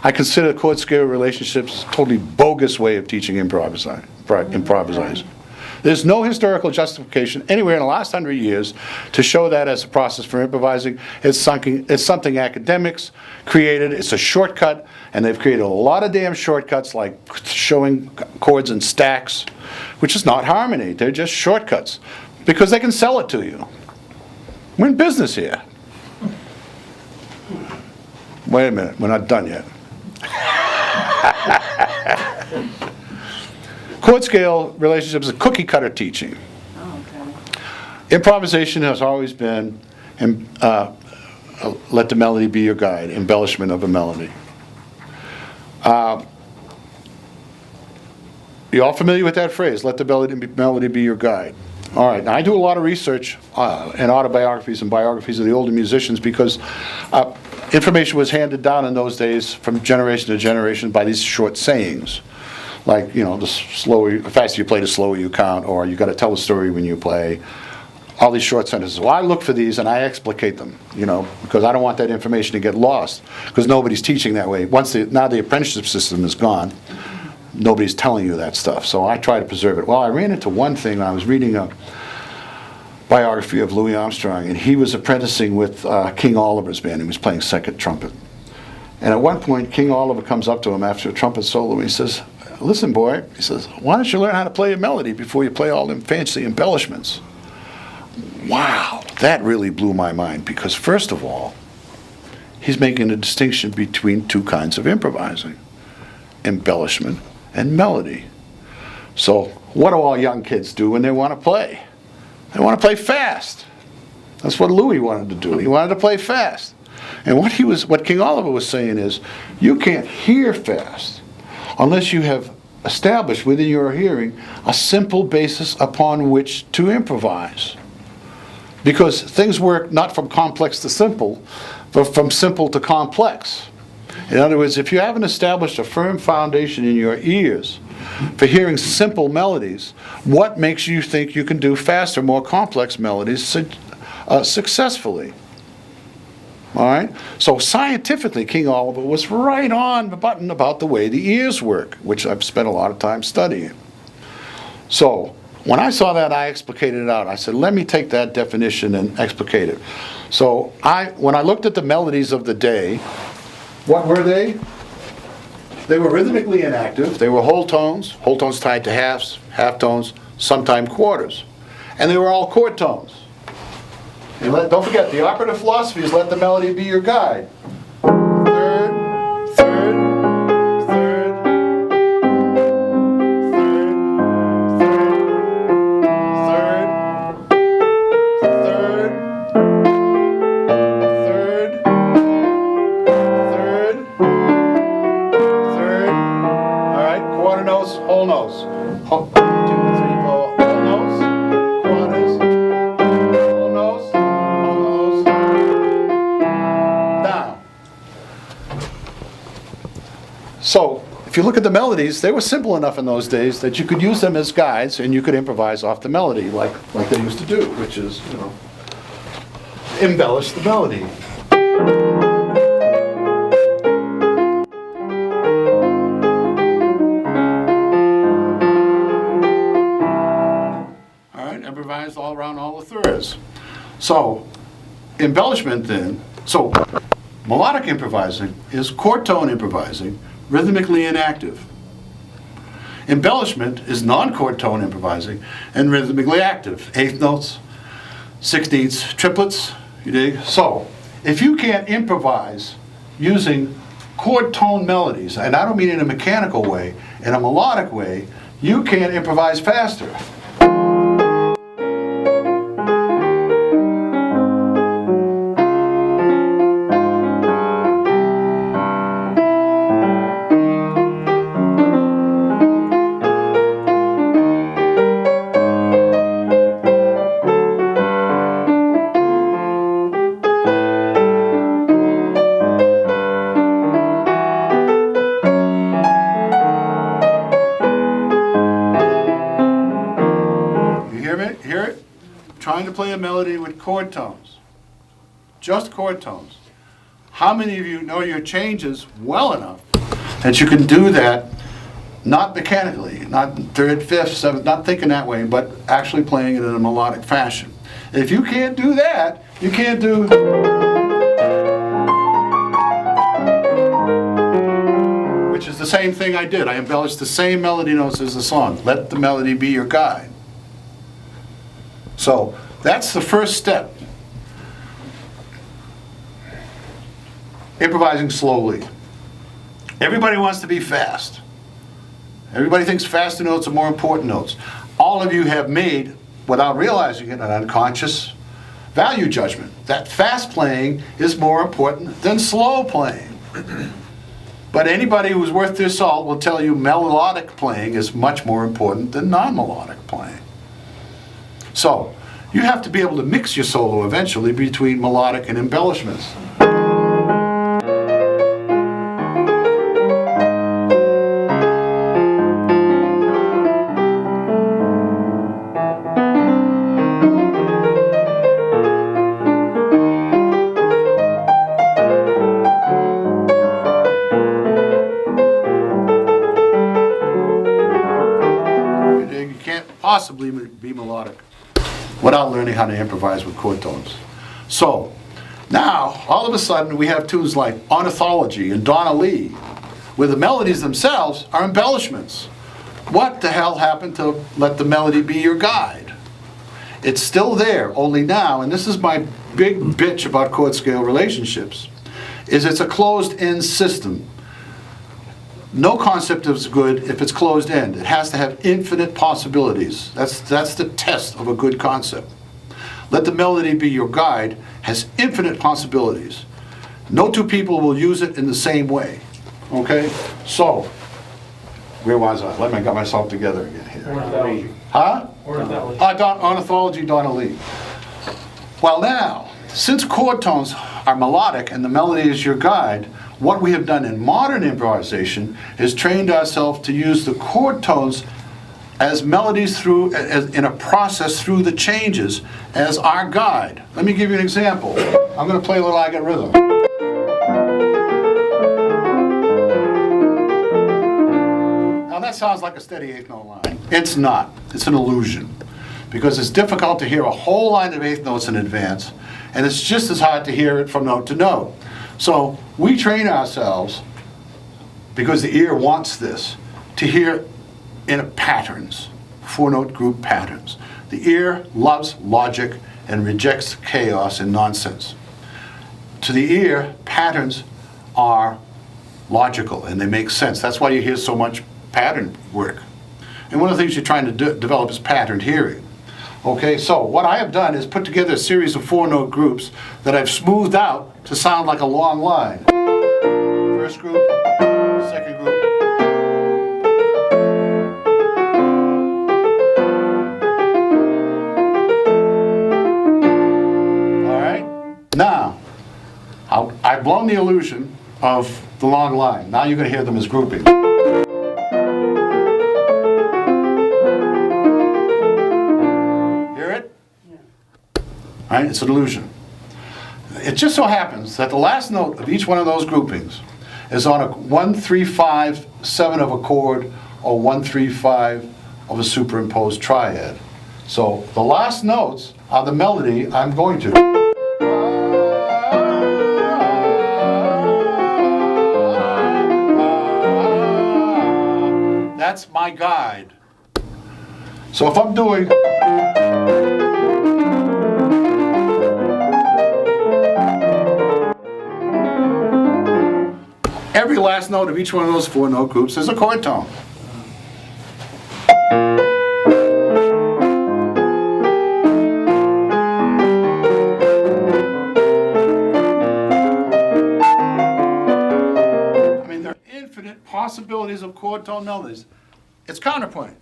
I consider chord-scale relationships a totally bogus way of teaching improvisation. There's no historical justification anywhere in the last 100 years to show that as a process for improvising. It's something academics created. It's a shortcut, and they've created a lot of damn shortcuts like showing chords in stacks, which is not harmony. They're just shortcuts because they can sell it to you. We're in business here. Wait a minute, we're not done yet. Chord scale relationships is cookie cutter teaching. Oh, okay. Improvisation has always been let the melody be your guide, embellishment of a melody. You all familiar with that phrase, let the melody be your guide? All right, now I do a lot of research in autobiographies and biographies of the older musicians because information was handed down in those days from generation to generation by these short sayings. Like, you know, the faster you play, the slower you count, or you got to tell a story when you play. All these short sentences. Well, I look for these and I explicate them, you know, because I don't want that information to get lost, because nobody's teaching that way. Now the apprenticeship system is gone, nobody's telling you that stuff. So I try to preserve it. Well, I ran into one thing. I was reading a biography of Louis Armstrong, and he was apprenticing with King Oliver's band. He was playing second trumpet. And at one point, King Oliver comes up to him after a trumpet solo, and he says, "Listen, boy," he says, "why don't you learn how to play a melody before you play all them fancy embellishments?" Wow, that really blew my mind, because first of all, he's making a distinction between two kinds of improvising, embellishment and melody. So what do all young kids do when they want to play? They want to play fast. That's what Louis wanted to do. He wanted to play fast. And what King Oliver was saying is, you can't hear fast unless you have established within your hearing a simple basis upon which to improvise. Because things work not from complex to simple, but from simple to complex. In other words, if you haven't established a firm foundation in your ears for hearing simple melodies, what makes you think you can do faster, more complex melodies successfully? All right? So scientifically, King Oliver was right on the button about the way the ears work, which I've spent a lot of time studying. So when I saw that, I explicated it out. I said, let me take that definition and explicate it. So when I looked at the melodies of the day, what were they? They were rhythmically inactive. They were whole tones tied to halves, half tones, sometimes quarters. And they were all chord tones. And don't forget, the operative philosophy is let the melody be your guide. Third, third, third, third, third, third, third, third, third. All right, quarter notes, whole notes. 1, 2, 3, 4, whole notes, quarters. So, if you look at the melodies, they were simple enough in those days that you could use them as guides and you could improvise off the melody like they used to do, which is, you know, embellish the melody. All right, improvise all around all the thirds. So, embellishment then, so melodic improvising is chord tone improvising, rhythmically inactive. Embellishment is non-chord tone improvising and rhythmically active. Eighth notes, sixteenths, triplets, you dig? So, if you can't improvise using chord tone melodies, and I don't mean in a mechanical way, in a melodic way, you can't improvise faster. Play a melody with chord tones, just chord tones. How many of you know your changes well enough that you can do that not mechanically, not third, fifth, seventh, not thinking that way, but actually playing it in a melodic fashion. If you can't do that, you can't do... which is the same thing I did. I embellished the same melody notes as the song. Let the melody be your guide. So that's the first step. Improvising slowly. Everybody wants to be fast. Everybody thinks faster notes are more important notes. All of you have made, without realizing it, an unconscious value judgment. That fast playing is more important than slow playing. But anybody who's worth their salt will tell you melodic playing is much more important than non-melodic playing. So, you have to be able to mix your solo eventually between melodic and embellishments. Possibly be melodic without learning how to improvise with chord tones. So now all of a sudden we have tunes like Ornithology and Donna Lee, where the melodies themselves are embellishments. What the hell happened to let the melody be your guide? It's still there, only now, and this is my big bitch about chord scale relationships, is it's a closed-end system. No concept is good if it's closed-end. It has to have infinite possibilities. That's the test of a good concept. Let the melody be your guide has infinite possibilities. No two people will use it in the same way. Okay? So, where was I? Let me get myself together again here. Ornithology. Huh? Ornithology. Ornithology, Donna Lee. Well now, since chord tones are melodic and the melody is your guide, what we have done in modern improvisation is trained ourselves to use the chord tones as melodies in a process through the changes as our guide. Let me give you an example. I'm going to play a little I Got Rhythm. Now that sounds like a steady eighth note line. It's not. It's an illusion. Because it's difficult to hear a whole line of eighth notes in advance, and it's just as hard to hear it from note to note. So we train ourselves, because the ear wants this, to hear in patterns, four-note group patterns. The ear loves logic and rejects chaos and nonsense. To the ear, patterns are logical and they make sense. That's why you hear so much pattern work. And one of the things you're trying to develop is patterned hearing. Okay, so what I have done is put together a series of four-note groups that I've smoothed out to sound like a long line. First group, second group. All right, now, I've blown the illusion of the long line. Now you're going to hear them as grouping. Right? It's an illusion. It just so happens that the last note of each one of those groupings is on a 1, 3, 5, 7 of a chord or 1, 3, 5 of a superimposed triad. So the last notes are the melody I'm going to. That's my guide. So if I'm doing every last note of each one of those four-note groups is a chord tone. I mean, there are infinite possibilities of chord tone melodies. It's counterpoint.